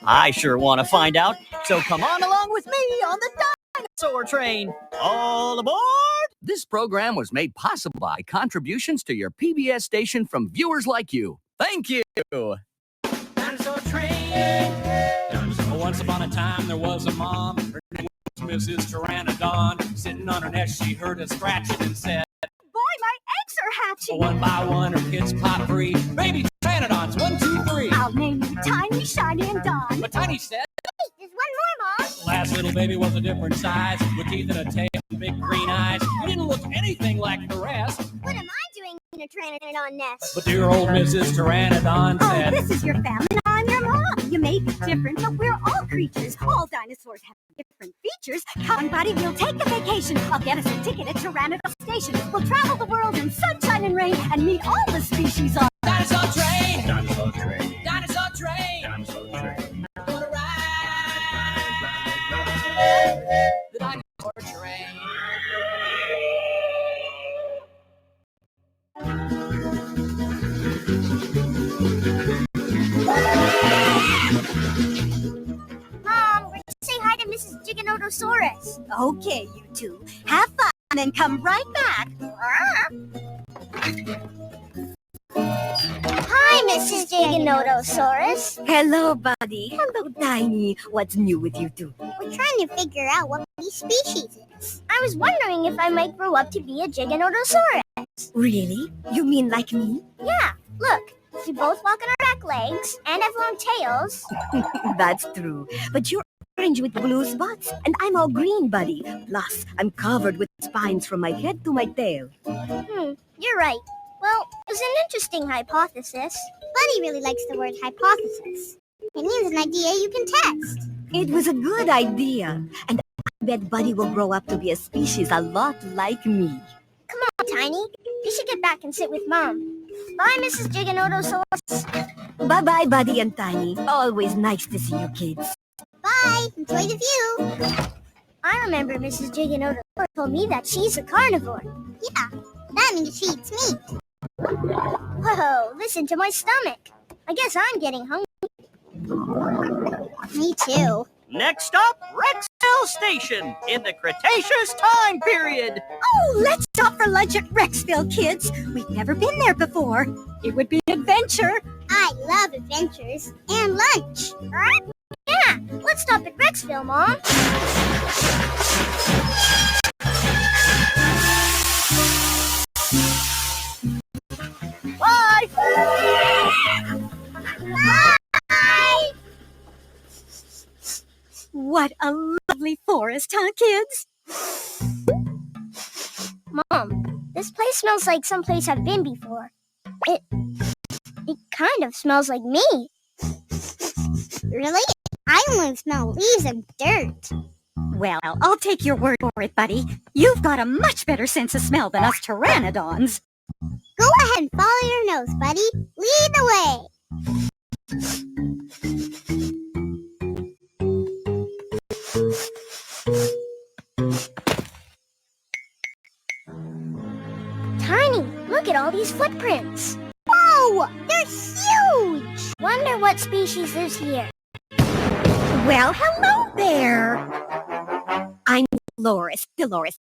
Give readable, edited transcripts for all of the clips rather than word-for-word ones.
I sure want to find out, so come on along with me on the dinosaur train. All aboard! This program was made possible by contributions to your PBS station from viewers like you. Thank you. Dinosaur train. Once upon a time, there was a mom. Her name was Mrs. Pteranodon. Sitting on her nest, she heard a scratching and said, Boy, my eggs are hatching. one by one, her kids pop free. Baby Pteranodons, 1, 2, 3. I'll name you Tiny, Shiny, and Dawn. But Tiny said, Hey, there's one more, Mom. the last little baby was a different size, with teeth and a tail and big green eyes. He didn't look anything like the rest. What am I doing in a Pteranodon nest? But dear old Mrs. Pteranodon Oh, said, this is your family, and I'm your mom. You may be different, but we're all creatures. All dinosaurs have different features. Come on, buddy, we'll take a vacation. I'll get us a ticket at Pteranodon Station. We'll travel the world in sunshine and rain and meet all the species on Dinosaur train! Dinosaur train. Dinosaur train! Dinosaur train. Gonna ride the dinosaur train. Mom, we're just saying hi to Mrs. Giganotosaurus. Okay, you two. Have fun and come right back. Hi, Mrs. Giganotosaurus. Hello, buddy. Hello, Tiny. What's new with you two? We're trying to figure out what these species is. I was wondering if I might grow up to be a Giganotosaurus. Really? You mean like me? Yeah. Look, we both walk on our back legs and have long tails. That's true. But you're orange with blue spots, and I'm all green, buddy. Plus, I'm covered with spines from my head to my tail. You're right. Well, it's an interesting hypothesis. Buddy really likes the word hypothesis. It means an idea you can test. It was a good idea, and I bet Buddy will grow up to be a species a lot like me. Come on, Tiny. You should get back and sit with Mom. Bye, Mrs. Giganotosaurus. Bye-bye, Buddy and Tiny. Always nice to see you kids. Bye. Enjoy the view. I remember Mrs. Giganotosaurus told me that she's a carnivore. Yeah, that means she eats meat. Whoa, listen to my stomach. I guess I'm getting hungry. Me too. Next up, Rexville Station in the Cretaceous time period. Oh, let's stop for lunch at Rexville, kids. We've never been there before. It would be an adventure. I love adventures and lunch. Yeah, let's stop at Rexville, Mom. Bye. Bye. What a lovely forest, huh, kids? Mom, this place smells like someplace I've been before. It kind of smells like me. Really? I only smell leaves and dirt. Well, I'll take your word for it, buddy. You've got a much better sense of smell than us pteranodons. Go ahead and follow your nose, buddy. Lead the way. Tiny, look at all these footprints. Whoa, they're huge. Wonder what species lives here. Well, hello there. I'm Dolores. Hello, I'm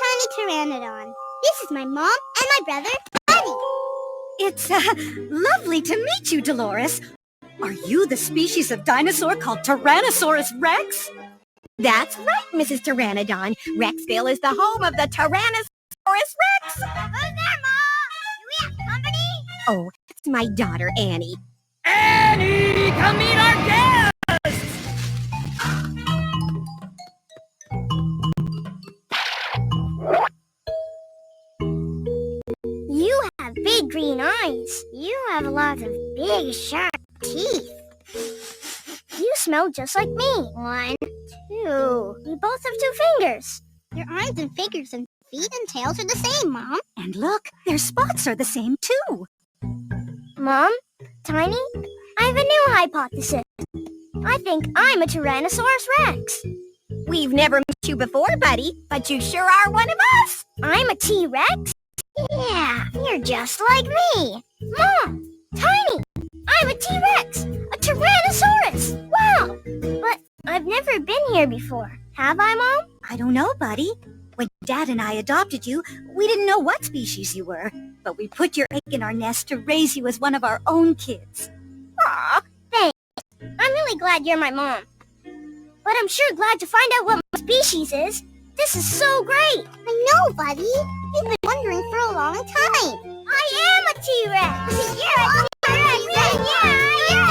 Tiny Pteranodon. This is my mom and my brother, Buddy. It's lovely to meet you, Dolores. Are you the species of dinosaur called Tyrannosaurus Rex? That's right, Mrs. Pteranodon. Rexville is the home of the Tyrannosaurus Rex. Who's there, Mom? Do we have company? Oh, it's my daughter, Annie. Annie, come meet our guest! You have big green eyes. You have lots of big, sharp teeth. You smell just like me. 1, 2. We both have 2 fingers. Your arms and fingers and feet and tails are the same, Mom. And look, their spots are the same, too. Mom, Tiny, I have a new hypothesis. I think I'm a Tyrannosaurus Rex. We've never met you before, buddy, but you sure are one of us. I'm a T-Rex? Yeah, you're just like me. Mom, Tiny! I'm a T-Rex! A Tyrannosaurus! Wow! But I've never been here before. Have I, Mom? I don't know, buddy. When Dad and I adopted you, we didn't know what species you were, but we put your egg in our nest to raise you as one of our own kids. Aw, thanks. I'm really glad you're my mom. But I'm sure glad to find out what my species is. This is so great. I know, buddy. We've been wondering for a long time. I am a T-Rex. You're a T-Rex. Yeah.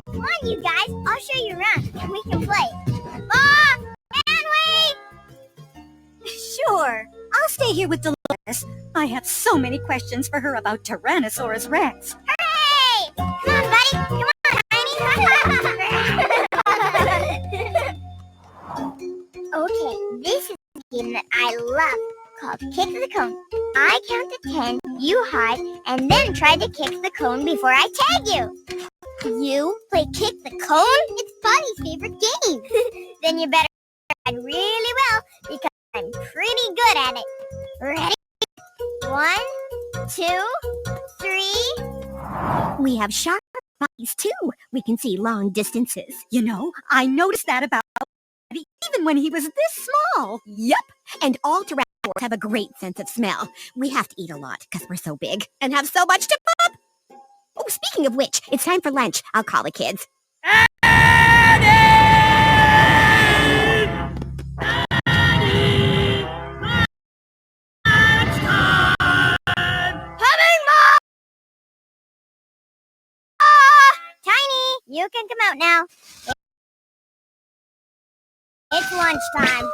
Come on, you guys. I'll show you around and we can play. Bob! And wait! Sure. I'll stay here with Dolores. I have so many questions for her about Tyrannosaurus Rex. Hooray! Come on, buddy. Come on, Tiny. Okay, this is a game that I love called Kick the Cone. I count to 10, you hide, and then try to kick the cone before I tag you. You play Kick the Cone? It's Buddy's favorite game. Then you better hide really well because I'm pretty good at it. Ready? 1, 2, 3. We have sharp bodies, too. We can see long distances. You know, I noticed that about Buddy even when he was this small. Yep, and all Tyrannosaurs have a great sense of smell. We have to eat a lot because we're so big and have so much to pop. Oh, speaking of which, it's time for lunch. I'll call the kids. Tiny, you can come out now. It's lunchtime.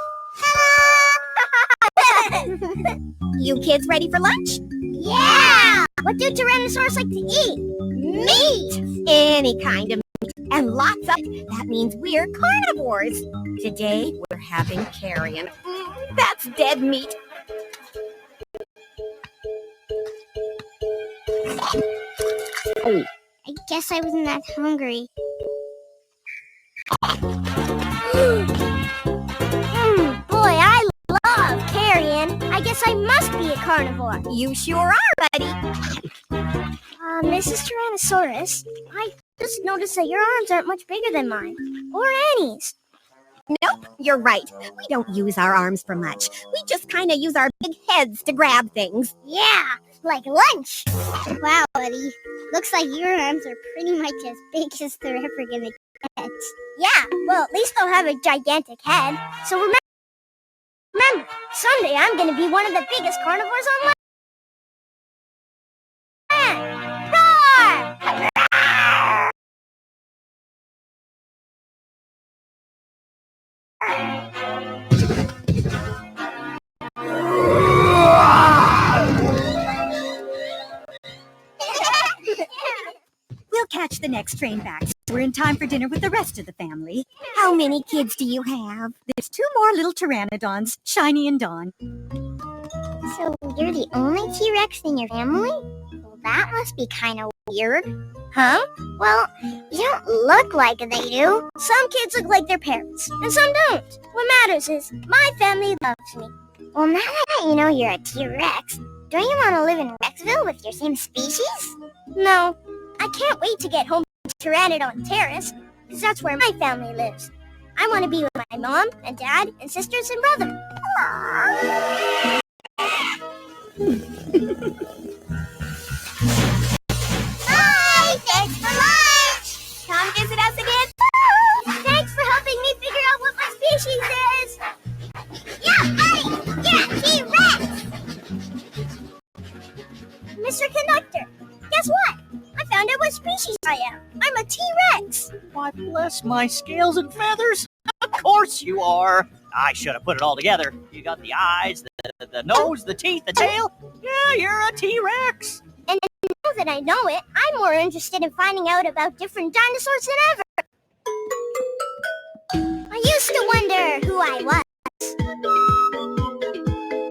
You kids ready for lunch? Yeah! What do Tyrannosaurs like to eat? Meat! Any kind of meat. And lots of it. That means we're carnivores. Today, we're having carrion. That's dead meat. I guess I wasn't that hungry. Boy, I love carrion. I guess I must be a carnivore. You sure are, buddy. Mrs. Tyrannosaurus, I just noticed that your arms aren't much bigger than mine. Or Annie's. Nope, you're right. We don't use our arms for much. We just kind of use our big heads to grab things. Yeah, like lunch. Wow, buddy. Looks like your arms are pretty much as big as they're ever gonna get. Yeah, well, at least I'll have a gigantic head. So remember, someday I'm gonna be one of the biggest carnivores on land. Roar! We'll catch the next train back. We're in time for dinner with the rest of the family. How many kids do you have? There's 2 more little pteranodons, Shiny and Dawn. So you're the only T-Rex in your family? Well, that must be kind of weird. Huh? Well, you don't look like they do. Some kids look like their parents, and some don't. What matters is my family loves me. Well, now that you know you're a T-Rex, don't you want to live in Rexville with your same species? No. I can't wait to get home to Pteranodon Terrace, because that's where my family lives. I want to be with my mom and dad and sisters and brother. Bye! Thanks for lunch! Come visit us again. Thanks for helping me figure out what my species is. Yeah, buddy! Yeah, T-Rex! Mr. Conductor, guess what? I found out what species I am. I'm a T-Rex. Why, bless my scales and feathers. Of course you are. I should have put it all together. You got the eyes, the nose, the teeth, the tail. Yeah, you're a T-Rex. And now that I know it, I'm more interested in finding out about different dinosaurs than ever. I used to wonder who I was.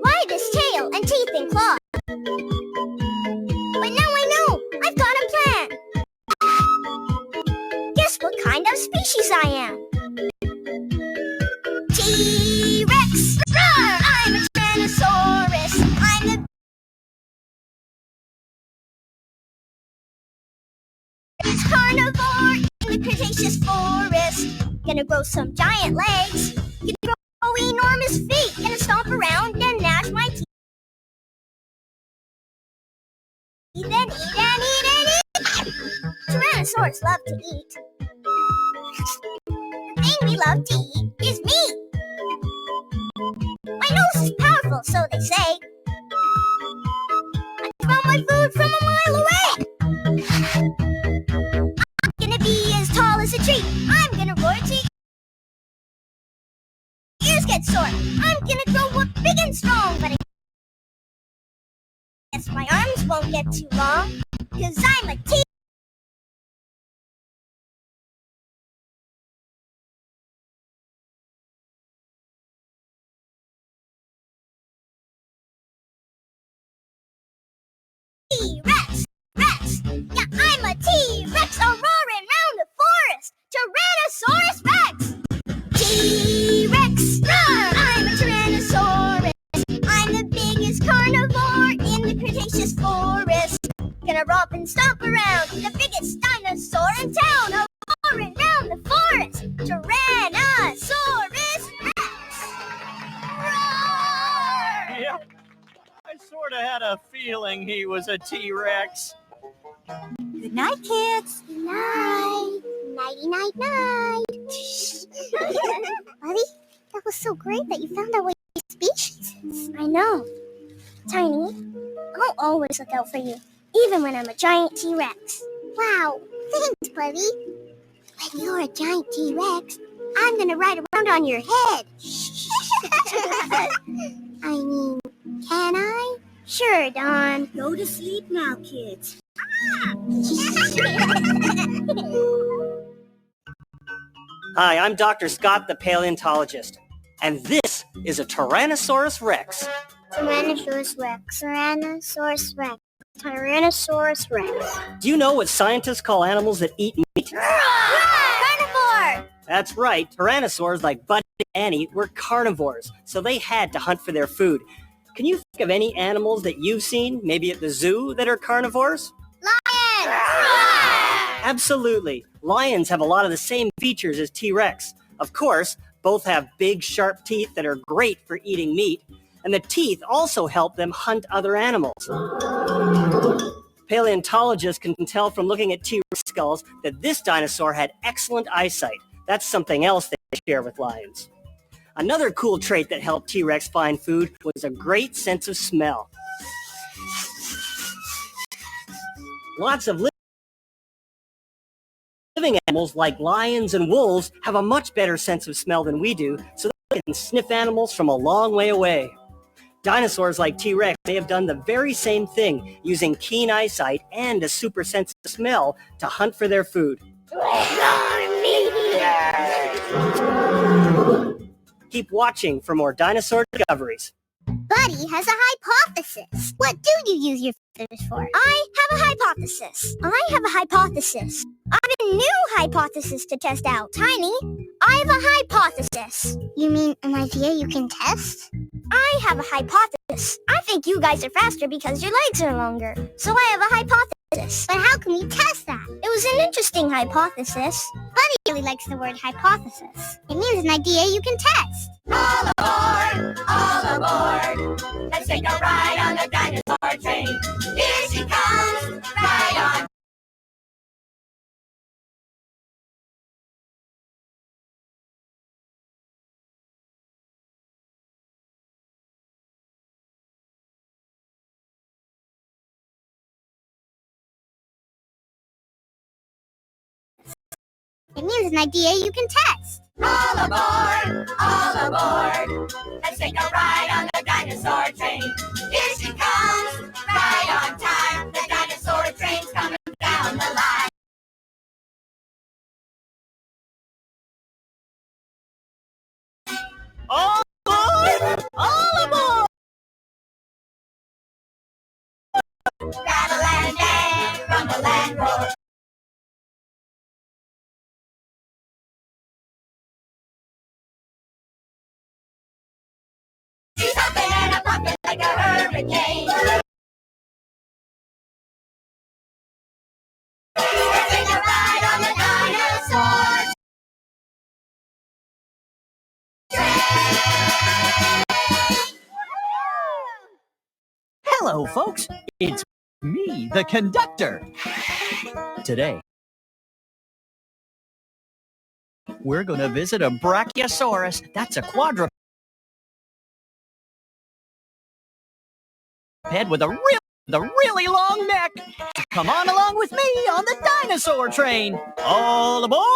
Why this tail and teeth and claws? But now I know. I've got a plan. Guess what kind of species I am? T-Rex! Roar! I'm a Tyrannosaurus! I'm the Gonna grow some giant legs. Gonna grow enormous feet. Gonna stomp around and gnash my teeth. Eat and eat and eat and eat. Tyrannosaurs love to eat. The thing we love to eat is meat. My nose is powerful, so they say. I smell my food from a mile away. I'm gonna be as tall as a tree. I'm gonna roar till your ears get sore. I'm gonna grow up big and strong, but I guess my arms won't get too long, 'cause I'm a T. T-Rex! Rex! Yeah, I'm a T-Rex, a roaring round the forest! Tyrannosaurus Rex! T-Rex! Roar! I'm a Tyrannosaurus! I'm the biggest carnivore in the Cretaceous forest! Gonna romp and stomp around, the biggest dinosaur in town! A roaring round the forest! Tyrannosaurus Rex! Roar! Yep. I sort of had a feeling he was a T-Rex. Good night, kids. Night. Nighty night night. Buddy, that was so great that you found out what your species is. I know. Tiny, I'll always look out for you, even when I'm a giant T-Rex. Wow, thanks, buddy. When you're a giant T-Rex, I'm gonna ride around on your head. I mean, can I? Sure, Don. Go to sleep now, kids. Hi, I'm Dr. Scott, the paleontologist, and this is a Tyrannosaurus Rex. Tyrannosaurus Rex. Tyrannosaurus Rex. Tyrannosaurus Rex. Do you know what scientists call animals that eat meat? Carnivore! That's right, tyrannosaurs like Buddy and Annie were carnivores, so they had to hunt for their food. Can you think of any animals that you've seen, maybe at the zoo, that are carnivores? Lion! Absolutely. Lions have a lot of the same features as T-Rex. Of course, both have big, sharp teeth that are great for eating meat, and the teeth also help them hunt other animals. Paleontologists can tell from looking at T-Rex skulls that this dinosaur had excellent eyesight. That's something else they share with lions. Another cool trait that helped T-Rex find food was a great sense of smell. Lots of living animals like lions and wolves have a much better sense of smell than we do, so they can sniff animals from a long way away. Dinosaurs like T-Rex may have done the very same thing, using keen eyesight and a super sense of smell to hunt for their food. Keep watching for more dinosaur discoveries. Buddy has a hypothesis. What do you use your feathers for? I have a hypothesis. I have a hypothesis. I have a new hypothesis to test out. Tiny, I have a hypothesis. You mean an idea you can test? I have a hypothesis. I think you guys are faster because your legs are longer. So I have a hypothesis. But how can we test that? It was an interesting hypothesis. Buddy really likes the word hypothesis. It means an idea you can test. All aboard, all aboard. Let's take a ride on the dinosaur train. Here she comes, right on. It means an idea you can test. All aboard, all aboard. Let's take a ride on the dinosaur train. Here she comes, right on time. The dinosaur train's coming down the line. All aboard! All aboard! Rattle and dance, rumble and roar. She's hopping and a popping like a hurricane. Hello, folks. It's me, the conductor. Today, we're going to visit a Brachiosaurus. That's a quadruped with a really long neck. Come on along with me on the dinosaur train. All aboard!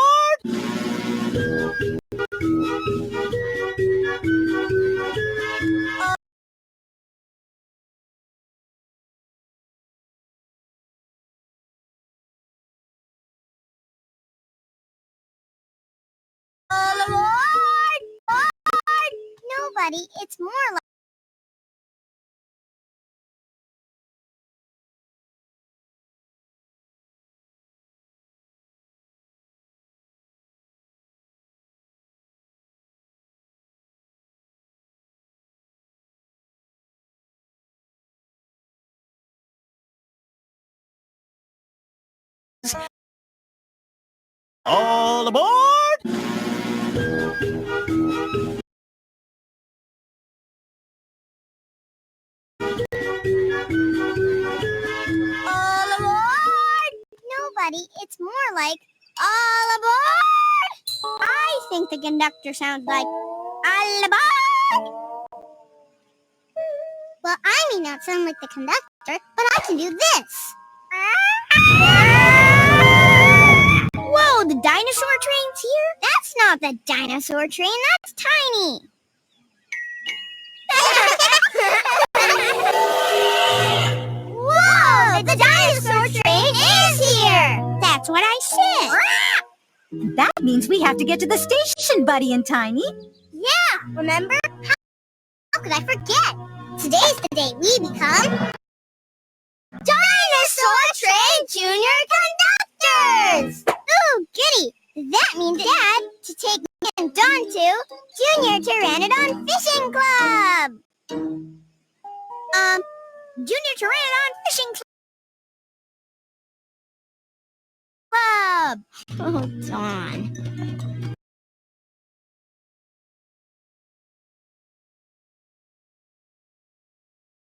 All aboard! Nobody. It's more like All aboard! all aboard! Nobody. It's more like all aboard! I think the conductor sounds like all aboard! Well, I may not sound like the conductor, but I can do this. Whoa, the dinosaur train's here? That's not the dinosaur train, that's Tiny. Whoa, the dinosaur train is here! That's what I said. That means we have to get to the station, Buddy and Tiny. Yeah, remember? How could I forget? Today's the day we become Dinosaur Train Junior Conductors! Ooh, goody! That means Dad to take me and Dawn to Junior Pteranodon Fishing Club! Junior Pteranodon Fishing Club! Oh, Dawn.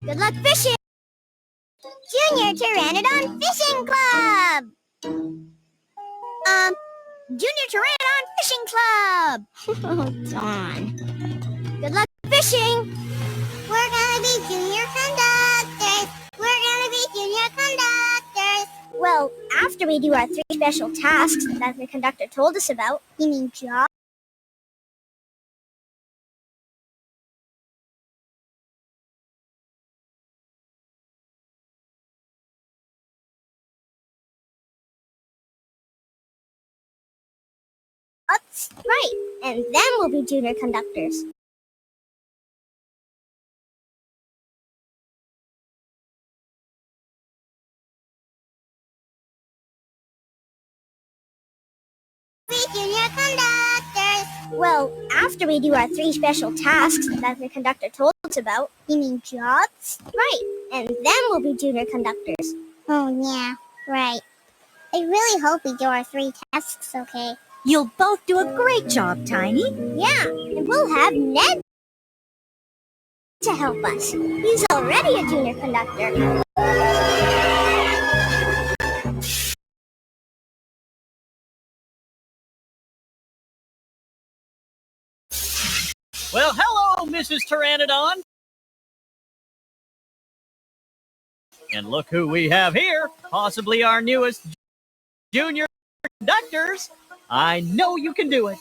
Good luck fishing! Junior Pteranodon Fishing Club! Junior Pteranodon Fishing Club! Oh, Dawn. Good luck fishing! We're gonna be junior conductors! We're gonna be junior conductors! Well, after we do our 3 special tasks that the conductor told us about. You mean job? That's right, and then we'll be junior conductors. Be junior conductors! Well, after we do our 3 special tasks that the conductor told us about. You mean jobs? Right, and then we'll be junior conductors. Oh, yeah, right. I really hope we do our 3 tasks okay. You'll both do a great job, Tiny. Yeah, and we'll have Ned to help us. He's already a junior conductor. Well, hello, Mrs. Pteranodon. And look who we have here, possibly our newest junior conductors. I know you can do it.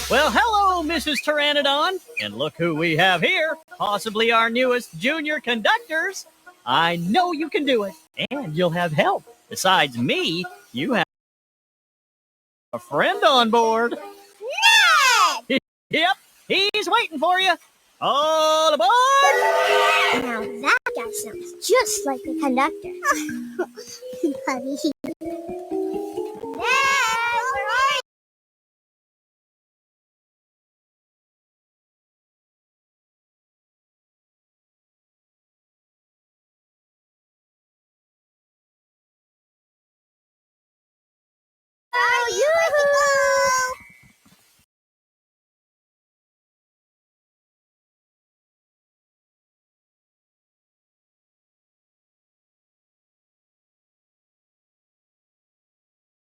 Well, hello, Mrs. Pteranodon. And look who we have here, possibly our newest junior conductors. I know you can do it, and you'll have help. Besides me, you have a friend on board. Ned! Yep, he's waiting for you. All aboard! Now that guy sounds just like the conductor. Buddy.